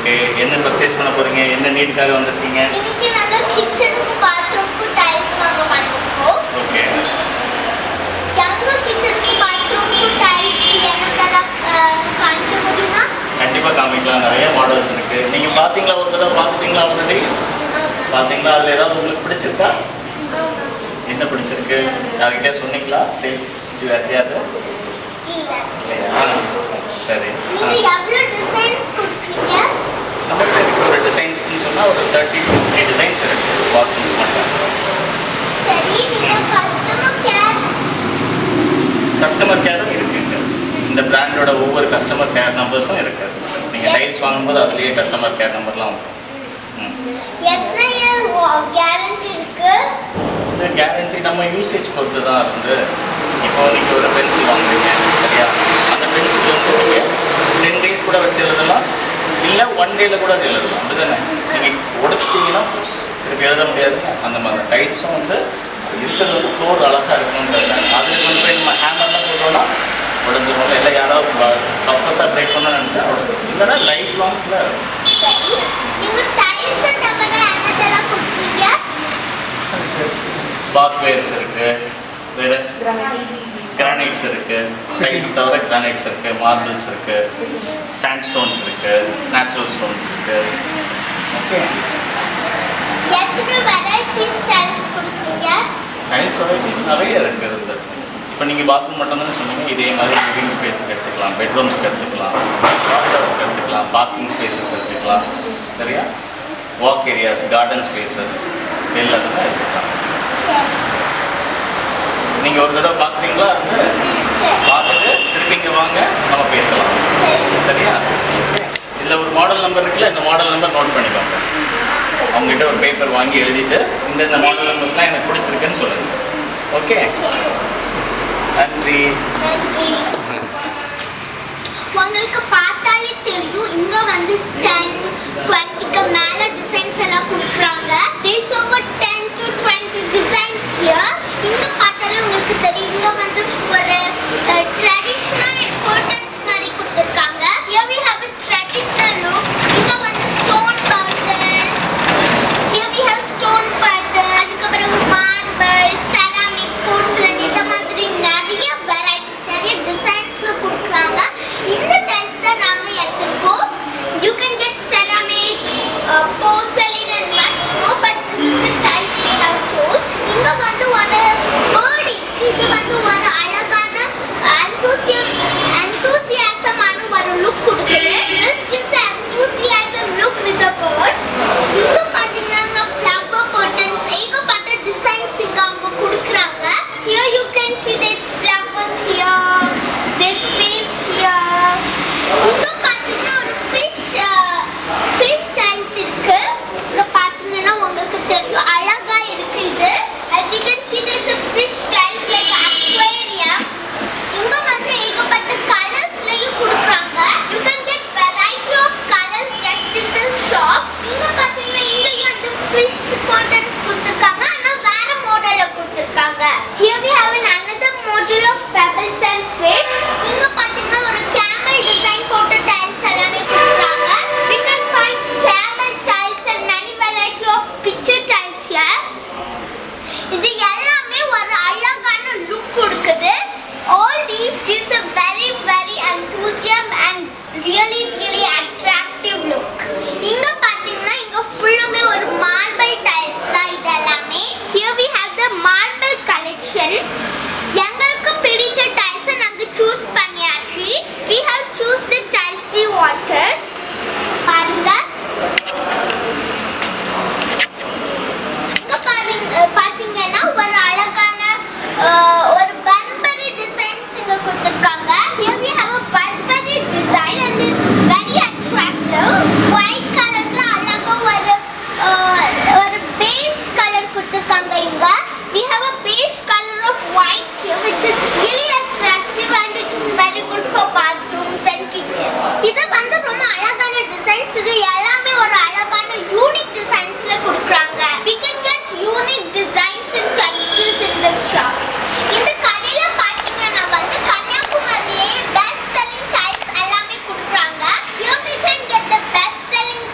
இருக்கு. என்ன பர்ச்சேஸ் பண்ண போறீங்க? என்ன நீடுக்காக வந்திருக்கீங்க? இன்னைக்கு நாங்க கிச்சனுக்கு பாத்ரூம்க்கு டைல்ஸ் வாங்க வந்திருக்கோம். ஓகே. எங்க கிச்சனுக்கு பாத்ரூம்க்கு டைல்ஸ் என்னதெல்லாம் காட்ட முடியுமா? கண்டிப்பா காமிக்கலாம். நிறைய மாடல்ஸ் இருக்கு. நீங்க பாத்தீங்களா? ஒரு தடவை பாத்துட்டீங்களா ஆல்ரெடி? பாத்தீங்களா? அதுல ஏதாவது உங்களுக்கு பிடிச்சிருக்கா? என்ன பிடிச்சிருக்கு? யார்கிட்ட சொன்னீங்களா? சேல்ஸ் யார்கிட்டயாவது? இல்லையா? சரி. நீங்க எவ்வளவு டிசைன்ஸ் கொடுக்குறீங்க? நம்மகிட்ட இருக்க ஒரு டிசைன்ஸ்னு சொன்னா ஒரு 30 to 50 டிசைன்ஸ் இருக்கு. பாத்ரூம் மட்டும். சரி, நீங்க கஸ்டமர் கேரும் இருக்கு. இந்த பிராண்டோட ஒவ்வொரு கஸ்டமர் கேர் நம்பர்ஸும் இருக்கு. நீங்க டைல்ஸ் வாங்கும்போது அதுலயே கஸ்டமர் கேர் நம்பர்லாம் வரும். எத்தனை இயர் கேரண்டி இருக்கு? இந்த கேரண்டி நம்ம யூசேஜ் பொறுத்து தான் இருந்து. இப்போ நீங்க ஒரு பென்சில் வாங்குறீங்க, சரியா? அந்த பென்சில் வந்து நீங்க 10 days கூட வச்சு எழுதலாம், இல்லை 1 dayல கூட அது எழுதலாம். அப்படிதானே? நீங்கள் உடைச்சிட்டீங்கன்னா திருப்பி எழுத முடியாதுங்க. அந்த மாதிரி டைல்ஸும் வந்து இருக்கிறது வந்து ஃப்ளோர் அழகாக இருக்கணுன்றது. அதில் கொண்டு போய் நம்ம ஹேமர்லாம் போட்டோம்னா உடஞ்சிரும். இல்லை யாராவது பர்பஸாக பிரேக் பண்ண நினச்சா உடஞ்சிரும். இல்லைன்னா லைஃப் லாங்கில் இருக்கும். பாத்வேர்ஸ் இருக்கு, வேறு கிரானைட்ஸ் இருக்கு, டைல்ஸ் தவிர கிரானைட்ஸ் இருக்கு, மார்பிள்ஸ் இருக்கு, சாண்ட் ஸ்டோன்ஸ் இருக்கு, நேச்சுரல் ஸ்டோன்ஸ் இருக்கு. ஓகே. எத்தனை வெரைட்டிஸ் டைல்ஸ் கொடுக்குறீங்க? டைல்ஸ் வெரைட்டிஸ் நிறைய இருக்குது. இப்போ நீங்கள் பாத்ரூம் மட்டும் தானே சொன்னீங்க. இதே மாதிரி லிவிங் ஸ்பேஸுக்கு எடுத்துக்கலாம், பெட்ரூம்ஸ்க்கு எடுத்துக்கலாம், காரிடார்ஸ்க்கு எடுத்துக்கலாம், பார்க்கிங் ஸ்பேசஸ் எடுத்துக்கலாம், சரியா? வாக் ஏரியாஸ், கார்டன் ஸ்பேசஸ் எல்லாத்துமே எடுத்துக்கலாம். நீங்கள் ஒரு தடவை பார்க்குறீங்களா? இருந்து பார்த்துட்டு திருப்பி இங்கே வாங்க, நம்ம பேசலாம், சரியா? இதில் ஒரு மாடல் நம்பர் இருக்குல்ல, இந்த மாடல் நம்பர் நோட் பண்ணிக்கோங்க. அவங்ககிட்ட ஒரு பேப்பர் வாங்கி எழுதிட்டு இந்த மாடல் நம்பர்ஸ்லாம் எனக்கு பிடிச்சிருக்குன்னு சொல்லுங்கள். ஓகே, நன்றி. உங்களுக்கு பார்த்தாலே தெரியும், இங்க வந்து 10-20க்கு மேல டிசைன்ஸ் எல்லாம் கொடுக்குறாங்க. There's over 10 to 20 designs here. இங்க பார்த்தாலே உங்களுக்கு தெரியும், இங்க வந்து ஒரு ட்ரெடிஷனல் curtains மாதிரி கொடுத்திருக்காங்க. Here we have a traditional look. இங்க வந்து stone curtains. Here we have stone curtains. அதுக்கப்புறம் marble, ceramic, porcelain, இந்த மாதிரி நிறைய varieties, நிறைய designsல கொடுக்குறாங்க. இந்த டைல்ஸ் தான் நாங்க எடுத்துக்கோம். You can get ceramic, porcelain and much more, but this is the tiles we have chose. இங்க வந்து ஒரு bird இருக்கு. இது வந்து ஒரு அழகான enthusiasm-ஆன ஒரு look கொடுக்குது. This gives an enthusiasm look with the bird. இங்க பாத்தீங்கன்னா flower curtains, ஏகப்பட்ட டிசைன்ஸ் இங்க அவங்க கொடுக்குறாங்க. Here you can see there's flowers here, there's waves here. இங்க பாத்தீங்கன்னா ஒரு fish tiles இருக்கு. இங்க பாத்தீங்கன்னா உங்களுக்கு தெரியும், அழகா இருக்கு இது. As you can see there's a fish tiles like aquarium. இங்க வந்து ஏகப்பட்ட கலர்ஸ்லயும் கொடுக்குறாங்க. You can get variety of colors just in this shop. இங்க பாத்தீங்கன்னா இங்கேயும் அந்த fish curtains கொடுத்திருக்காங்க, ஆனா வேற மாடல்ல கொடுத்திருக்காங்க. Here we have another model of pebbles and fish. இங்க பாத்தீங்கன்னா ஒரு camel design போட்ட tiles எல்லாமே கொடுக்குறாங்க. We can find camel tiles and many variety of picture tiles here. இது எல்லாமே ஒரு அழகான லுக் கொடுக்குது. All these gives a very very enthusiasm and really attractive look. இங்க பாத்தீங்கன்னா இங்க ஃபுல்லுமே ஒரு marble tiles தான் இது எல்லாமே. Here we have the marble collection. எங்களுக்கு பிடிச்ச tiles நாங்க choose பண்ணியாச்சு. We have choose the tiles we wanted. பாருங்க, இங்க பாத்தீங்கன்னா ஒரு அழகான ஒரு பர்பரி டிசைன்ஸ் இங்க கொடுத்திருக்காங்க. Here we have a Burberry design and it's very attractive. White கலர்ல அழகா ஒரு beige கலர் கொடுத்திருக்காங்க இங்க. We have a beige color of white here which is really attractive and it is very good for bathrooms and kitchens. இது வந்து ரொம்ப அழகான designs. இது எல்லாமே ஒரு அழகான யூனிக் டிசைன்ஸ்ல கொடுக்குறாங்க. We can get unique designs and textiles in this shop. இந்த கடையில பாத்தீங்கன்னா வந்து கன்னியாகுமரியிலே best selling tiles எல்லாமே கொடுக்குறாங்க. Here we can get the best selling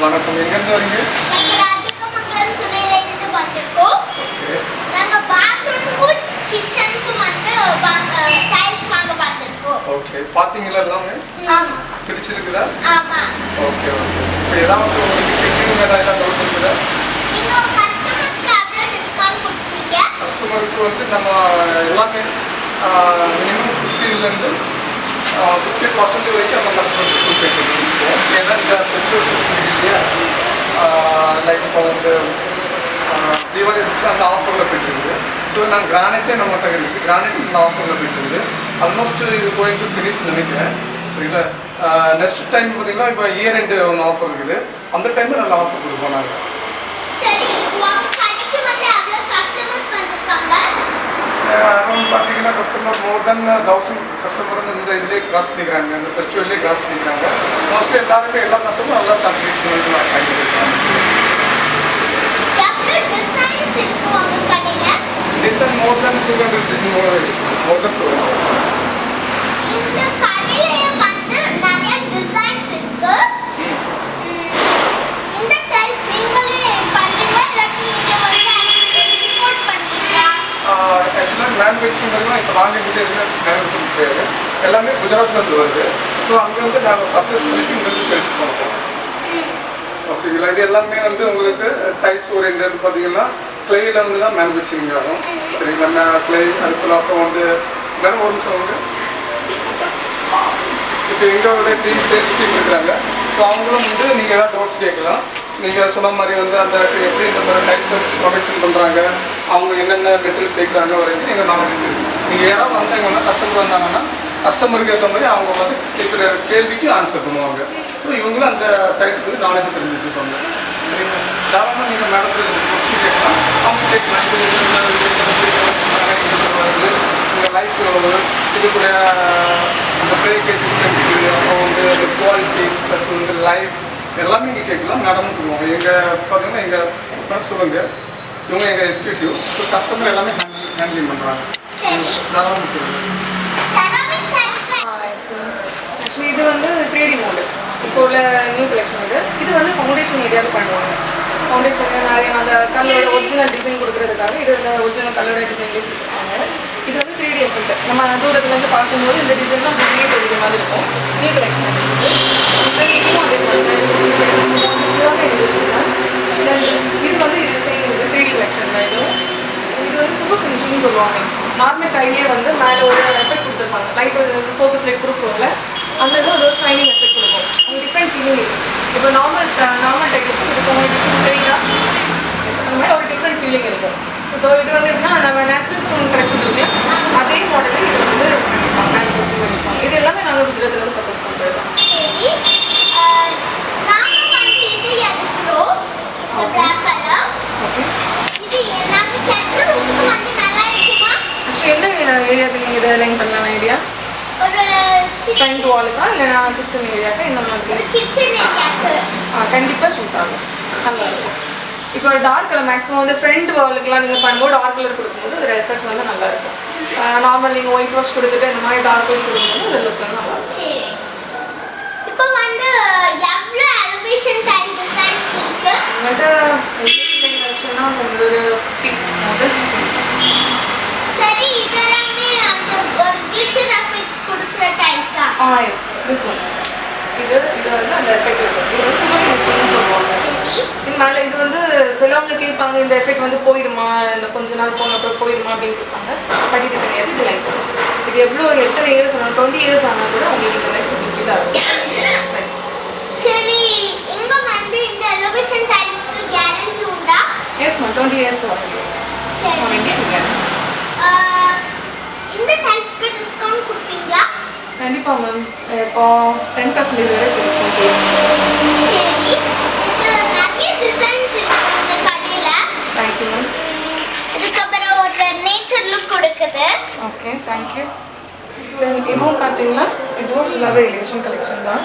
வணக்கம். எங்கேருந்து வரீங்க? நாங்க ராஜகமங்கலம் துறையில இருந்து வந்திருக்கோம். நாங்க பாத்ரூம்க்கு கிச்சனுக்கு வந்து டைல்ஸ் வாங்க வந்திருக்கோம். ஓகே. பாத்தீங்களா எல்லாமே? ஆமா. பிடிச்சிருக்குதா? ஆமா. Okay okay. இப்போ ஏதாவது உங்களுக்கு டெக்னிக் மேல ஏதாவது டவுட் இருக்குதா? நீங்க கஸ்டமர்ஸ்க்கு எவ்வளவு டிஸ்கவுண்ட் கொடுப்பீங்க? கஸ்டமருக்கு வந்து நம்ம எல்லாமே மினிமம் 50% 50% வரைக்கும் நம்ம கஸ்டமர் டிஸ்கவுண்ட் பண்ணிருக்கோம். ஏன்னா இந்த ஃபெஸ்டிவல் சீசன் இல்லையா, லைக் இப்போ வந்து தீபாவளி இருந்துச்சுன்னா அந்த ஆஃபரில் போயிட்டுருக்குது. ஸோ நான் கிரானைட்டே நம்மகிட்ட இருக்குது. கிரானைட் இந்த ஆஃபரில் போயிட்டுருக்குது. ஆல்மோஸ்ட் இது கோயிங் டு ஃபினிஷ் நினைக்கிறேன். சரிங்களா? நெக்ஸ்ட் டைம் பார்த்தீங்கன்னா இப்போ இயர் எண்டு ஒன்று ஆஃபர் இருக்குது. அந்த டைமில் நல்ல ஆஃபர் கொடுப்போம் நாங்கள். சரி, உங்க கடைக்கு வந்து எவ்வளவு கஸ்டமர்ஸ் வந்திருக்காங்க? அரௌண்ட் பார்த்தீங்கன்னா கஸ்டமர் மோர் தென் 1000 கஸ்டமர் இந்த இதுலேயே கிராஸ் பண்ணிக்கிறாங்க. இந்த ஃபெஸ்டிவல்லேயே கிராஸ் பண்ணிக்கிறாங்க. மோஸ்ட்லி எல்லாருமே எல்லா கஸ்டமரும் நல்லா சாட்டிஸ்ஃபேக்ஷன் வாங்கியிருக்காங்க. எவ்வளவு டிசைன்ஸ் இருக்கு உங்க கடையில? டிசைன் மோர் தென் 200 டிசைன் மோர் தென் 200. இந்த கடையில வந்து நிறைய டிசைன்ஸ் இருக்கு. இந்த டைல்ஸ் நீங்களே பண்றீங்களா இல்ல நீங்க வந்து இம்போர்ட் பண்றீங்களா? ஆக்சுவலாக மேனுஃபேக்சரிங்லாம் இப்போ நாங்கள் இங்கே எதுவுமே மேனுஃபேக்சரிங் கிடையாது. எல்லாமே குஜராத்லேருந்து வருது. ஸோ அங்கேருந்து நாங்கள் பர்ச்சேஸ் பண்ணிட்டு இங்கேருந்து சேல்ஸ் பண்ணுறோம். ஓகேங்களா? இது எல்லாமே வந்து உங்களுக்கு டைல்ஸ் ஓரியன்ட் பார்த்தீங்கன்னா கிளேயில் வந்து தான் மேனுஃபேக்சரிங் ஆகும். சரிங்களா? கிளே அதுக்குள்ள அப்புறம் வந்து மேடம் ஒரு நிமிஷம் வந்து இப்போ எங்களோட டீம் சேல்ஸ் டீம் இருக்கிறாங்க. ஸோ அவங்களும் வந்து நீங்கள் ஏதாவது டவுட்ஸ் கேட்கலாம். நீங்கள் சொன்ன மாதிரி வந்து அந்த எப்படி இந்த மாதிரி டைப்ஸ் ப்ரொடக்ஷன் பண்ணுறாங்க, அவங்க என்னென்ன மெட்டீரியல் சேர்க்குறாங்க வரைக்கும் எங்கள் நாலேஜ் இருக்குது. நீங்கள் யாராவது வந்தாங்கன்னா கஸ்டமர் வந்தாங்கன்னா கஸ்டமருக்கு ஏற்ற மாதிரி அவங்க வந்து கேட்குற கேள்விக்கு ஆன்சர் பண்ணுவாங்க. ஸோ இவங்களும் அந்த டைப்ஸ் வந்து நாலேஜ் தெரிஞ்சுட்டு இருப்பாங்க. சரிங்களா? தாராளமாக நீங்கள் மேடத்தில் கொஸ்டின் கேட்கலாம். அவங்க கேட்கலாம் உங்கள் லைஃப் எவ்வளவு, இதுக்குள்ள அந்த பேக்கேஜஸ் இருக்குது, அப்புறம் வந்து குவாலிட்டிஸ் ப்ளஸ் வந்து லைஃப் எல்லாமே நீங்கள் கேட்கலாம். மேடமும் சொல்லுவாங்க. எங்கள் பார்த்தீங்கன்னா எங்கள் மேடம் சொல்லுங்கள், இவங்க எங்கள் எக்ஸிக்யூட்டிவ். ஸோ கஸ்டமர் எல்லாமே ஹேண்டிலிங் பண்ணுறாங்க. சரி. தாராளமாக சொல்லுங்கள். செராமிக் டைல்ஸ்ல ஆக்சுவலி இது வந்து 3D மோடு இப்போ உள்ள நியூ கலெக்ஷன். இது வந்து ஃபவுண்டேஷன் ஏரியாவில் பண்ணுவாங்க. ஃபவுண்டேஷன் நிறைய அந்த கல்லோட ஒரிஜினல் டிசைன் கொடுக்குறதுக்காக இது இந்த ஒரிஜினல் கல்லோட டிசைன்லேயே கொடுத்துருக்காங்க. இது வந்து 3D எஃபெக்ட். நம்ம தூரத்துலேருந்து பார்க்கும்போது இந்த டிசைன்லாம் அப்படியே தெரிஞ்ச மாதிரி இருக்கும். நியூ கலெக்ஷன் இருக்குது. இதுவும் அதே மாதிரி தான். இது வந்து இது சேம் இது 3D கலெக்ஷன் தான். இது வந்து சூப்பர் ஃபினிஷிங்னு சொல்லுவாங்க. நார்மல் டைலே வந்து மேலே ஒரு எஃபெக்ட் கொடுத்துருப்பாங்க. லைட் ஒரு ஃபோக்கஸ் லைட் கொடுக்குறோம்ல, அந்த இது ஒரு ஷைனிங் எஃபெக்ட் கொடுக்கும். அது டிஃப்ரெண்ட் ஃபீலிங் இருக்கும். இப்போ நார்மல் டைலுக்கும் இதுக்கு ஒரு டிஃப்ரெண்ட் தெரியுதா, அந்த மாதிரி ஒரு டிஃப்ரெண்ட் ஃபீலிங் இருக்கும். ஸோ இது வந்து எப்படின்னா நம்ம நேச்சுரல் ஸ்டோன் கலெக்ஷன் இருக்கு, அதே மாடலில் இது வந்து மேனுஃபேக்சரிங் பண்ணியிருப்பாங்க. இது எல்லாமே நாங்கள் குஜராத்லேருந்து பர்ச்சேஸ் பண்ணுறது தான். சரி, நாங்க வந்து இது எடுக்கிறோம். இந்த பிளாக் கலர். ஓகே. இது நாங்க சென்டர் ரூமுக்கு வந்து நல்லா இருக்குமா? ஆக்சுவலி எந்த ஏரியாவுக்கு நீங்கள் இதை லைன் பண்ணலாம் ஐடியா? ஒரு ஃப்ரண்ட் வாலுக்கா இல்லைனா கிச்சன் ஏரியாக்கா இந்த மாதிரி? கிச்சன் ஏரியாக்கு கண்டிப்பாக ஷூட் ஆகும். நல்லா இருக்கும். இப்போ டார்க் கலர் மேக்ஸிமம் வந்து ஃப்ரண்ட் வாலுக்குலாம் நீங்கள் பண்ணும்போது டார்க் கலர் கொடுக்கும்போது அதோட எஃபெக்ட் வந்து நல்லா இருக்கும். நார்மல் நீங்கள் ஒயிட் வாஷ் கொடுத்துட்டு இந்த மாதிரி டார்க் கலர் கொடுக்கும்போது அது லுக் வந்து நல்லா இருக்கும். சரி, இப்போ வந்து எவ்வளோ எலிவேஷன் டைல் டிசைன்ஸ் இருக்கு? உங்கள்கிட்ட எலிவேஷன் கொஞ்சம் ஒரு 50 முதல் 50. சரி, இதெல்லாமே அந்த ஒரு கிளிட்டர் எஃபெக்ட் கொடுக்குற டைல்ஸா? Yes this one. இது வந்து அந்த எஃபெக்ட் இருக்கும். இது வந்து சூப்பர் ஃபினிஷிங்னு சொல்லுவாங்க. இது மேலே இது வந்து சிலவங்க கேட்பாங்க இந்த எஃபெக்ட் வந்து போயிடுமா, இந்த கொஞ்ச நாள் போன அப்புறம் போயிடுமா அப்படின்னு கேட்பாங்க. பட் இது கிடையாது, இது லைஃப். இது எத்தனை இயர்ஸ் ஆனால் 20 இயர்ஸ் ஆனால் கூட உங்களுக்கு இந்த லைஃப் இதாக இருக்கும். சரி, இங்க வந்து இந்த எலிவேஷன் டைல்ஸ்க்கு கேரண்டி உண்டா? Yes ma'am, 20 years warranty. சரி, இந்த டைல்ஸ்க்கு டிஸ்கவுண்ட் கொடுப்பீங்களா? கண்டிப்பாக மேம். இப்போ 10% வரை டிஸ்கவுண்ட் கொடுப்போம். சரி, இது நிறைய டிசைன்ஸ் இருக்கு இந்த கடையில. Thank you ma'am. இதுக்கப்புறம் ஒரு நேச்சர் லுக் கொடுக்குது. Okay, thank you. இதுவும் பார்த்தீங்கன்னா இதுவும் ஃபுல்லாகவே எலிவேஷன் கலெக்ஷன் தான்.